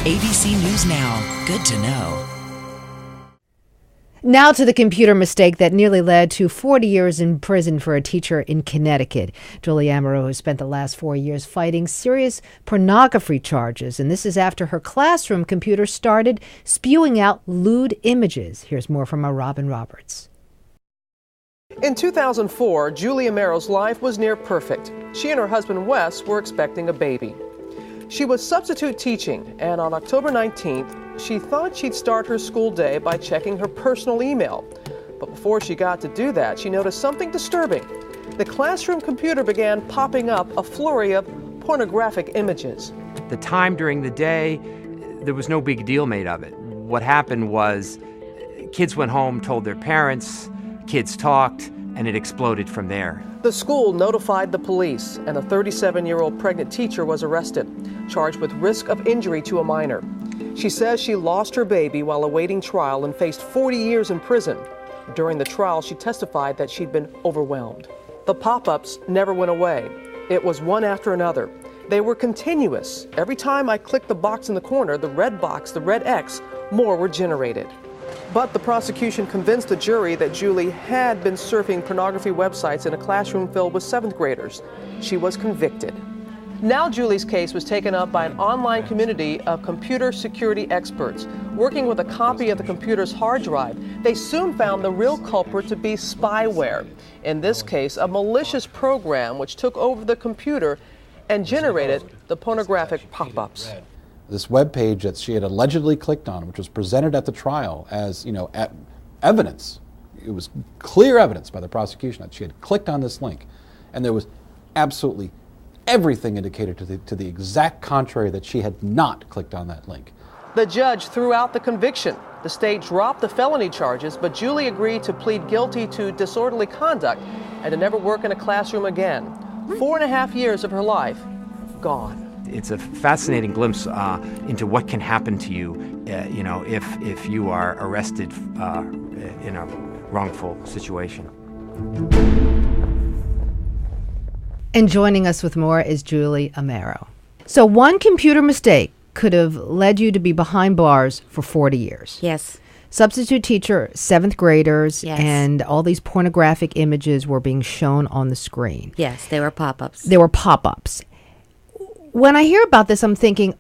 ABC News Now. Good to know. Now to the computer mistake that nearly led to 40 years in prison for a teacher in Connecticut. Julie Amaro has spent the last 4 years fighting serious pornography charges, and this is after her classroom computer started spewing out lewd images. Here's more from our Robin Roberts. In 2004, Julie Amaro's life was near perfect. She and her husband Wes were expecting a baby. She was substitute teaching, and on October 19th, she thought she'd start her school day by checking her personal email. But before she got to do that, she noticed something disturbing. The classroom computer began popping up a flurry of pornographic images. The time during the day, there was no big deal made of it. What happened was kids went home, told their parents, kids talked, and it exploded from there. The school notified the police, and a 37-year-old pregnant teacher was arrested, charged with risk of injury to a minor. She says she lost her baby while awaiting trial and faced 40 years in prison. During the trial, she testified that she'd been overwhelmed. The pop-ups never went away. It was one after another. They were continuous. Every time I clicked the box in the corner, the red box, the red X, more were generated. But the prosecution convinced the jury that Julie had been surfing pornography websites in a classroom filled with 7th graders. She was convicted. Now Julie's case was taken up by an online community of computer security experts. Working with a copy of the computer's hard drive, they soon found the real culprit to be spyware. In this case, a malicious program which took over the computer and generated the pornographic pop-ups. This web page that she had allegedly clicked on, which was presented at the trial as, evidence. It was clear evidence by the prosecution that she had clicked on this link, and there was absolutely everything indicated to the exact contrary, that she had not clicked on that link. The judge threw out the conviction. The state dropped the felony charges, but Julie agreed to plead guilty to disorderly conduct and to never work in a classroom again. 4.5 years of her life gone. It's a fascinating glimpse into what can happen to you, if you are arrested in a wrongful situation. And joining us with more is Julie Amaro. So one computer mistake could have led you to be behind bars for 40 years. Yes. Substitute teacher, 7th graders, yes. And all these pornographic images were being shown on the screen. Yes, they were pop-ups. They were pop-ups. When I hear about this, I'm thinking,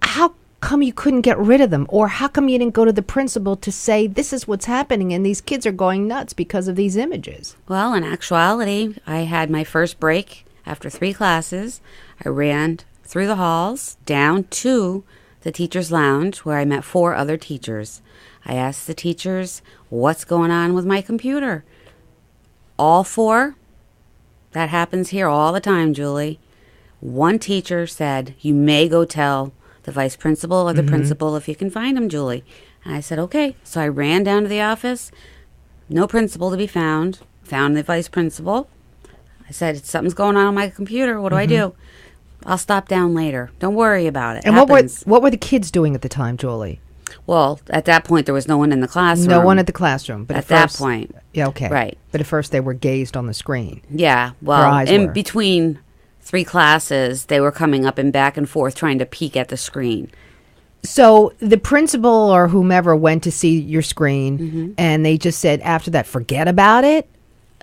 how come you couldn't get rid of them? Or how come you didn't go to the principal to say, this is what's happening and these kids are going nuts because of these images? Well, in actuality, I had my first break after 3 classes. I ran through the halls down to the teacher's lounge where I met 4 other teachers. I asked the teachers, what's going on with my computer? All 4, that happens here all the time, Julie. One teacher said, you may go tell the vice principal or the principal if you can find him, Julie. And I said, okay. So I ran down to the office. No principal to be found. Found the vice principal. I said, something's going on my computer. What do I do? I'll stop down later. Don't worry about it. And what were the kids doing at the time, Julie? Well, at that point, there was no one in the classroom. No one at the classroom. But at that point. Yeah, okay. Right. But at first they were gazed on the screen. Yeah. Well, in between 3 classes, they were coming up and back and forth trying to peek at the screen. So the principal or whomever went to see your screen, and they just said after that, forget about it?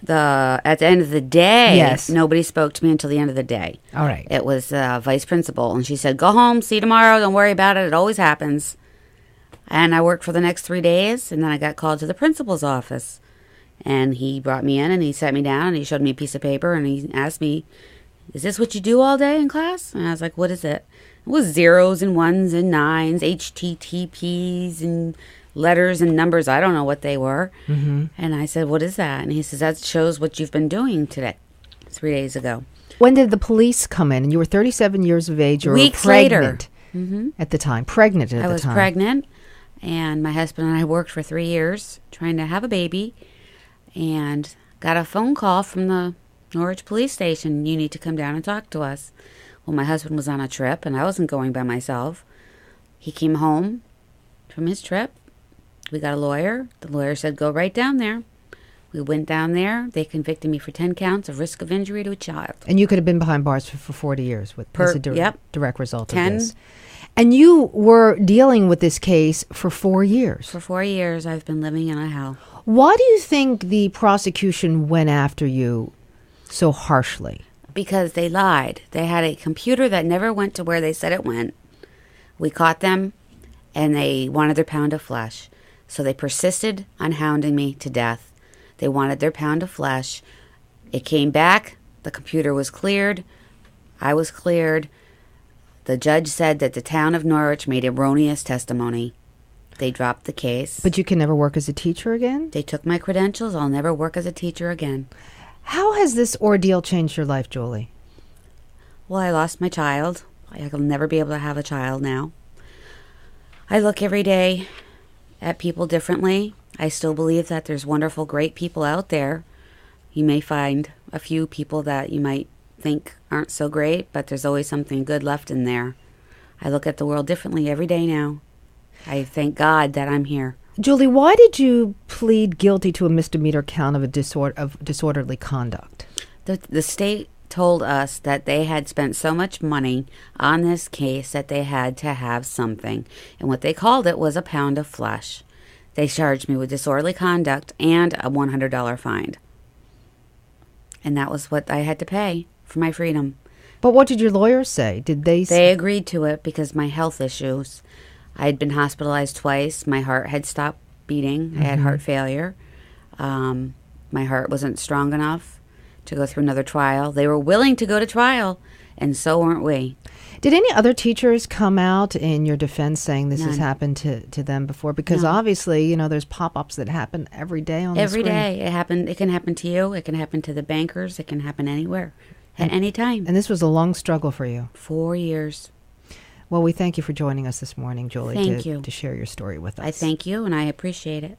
At the end of the day, yes. Nobody spoke to me until the end of the day. All right. It was vice principal, and she said, go home, see you tomorrow, don't worry about it, it always happens. And I worked for the next 3 days, and then I got called to the principal's office. And he brought me in, and he sat me down, and he showed me a piece of paper, and he asked me, is this what you do all day in class? And I was like, what is it? It was 0s and 1s and 9s, HTTPs and letters and numbers. I don't know what they were. And I said, what is that? And he says, that shows what you've been doing today, 3 days ago. When did the police come in? And you were 37 years of age. You were Weeks pregnant later. At the time. Pregnant at the time. I was pregnant, and my husband and I worked for 3 years trying to have a baby, and got a phone call from the Norwich police station. You need to come down and talk to us. Well, my husband was on a trip, and I wasn't going by myself. He came home from his trip. We got a lawyer. The lawyer said, go right down there. We went down there. They convicted me for 10 counts of risk of injury to a child. And you could have been behind bars for 40 years with as a direct result of this. And you were dealing with this case for 4 years. For 4 years, I've been living in a hell. Why do you think the prosecution went after you so harshly? Because they lied. They had a computer that never went to where they said it went. We caught them, and they wanted their pound of flesh. So they persisted on hounding me to death. They wanted their pound of flesh. It came back. The computer was cleared. I was cleared. The judge said that the town of Norwich made erroneous testimony. They dropped the case. But you can never work as a teacher again? They took my credentials. I'll never work as a teacher again. How has this ordeal changed your life, Julie? Well, I lost my child. I'll never be able to have a child now. I look every day at people differently. I still believe that there's wonderful, great people out there. You may find a few people that you might think aren't so great, but there's always something good left in there. I look at the world differently every day now. I thank God that I'm here. Julie, why did you plead guilty to a misdemeanor count of disorderly conduct? The state told us that they had spent so much money on this case that they had to have something. And what they called it was a pound of flesh. They charged me with disorderly conduct and a $100 fine. And that was what I had to pay for my freedom. But what did your lawyers say? Did they They agreed to it because my health issues. I had been hospitalized twice. My heart had stopped beating. I had heart failure. My heart wasn't strong enough to go through another trial. They were willing to go to trial, and so weren't we. Did any other teachers come out in your defense saying this has None. happened to them before? Because obviously, you know, there's pop-ups that happen every day on the Every screen. day. It can happen to you. It can happen to the bankers. It can happen anywhere at any time. And this was a long struggle for you. 4 years. Well, we thank you for joining us this morning, Julie, Thank you. to share your story with us. I thank you, and I appreciate it.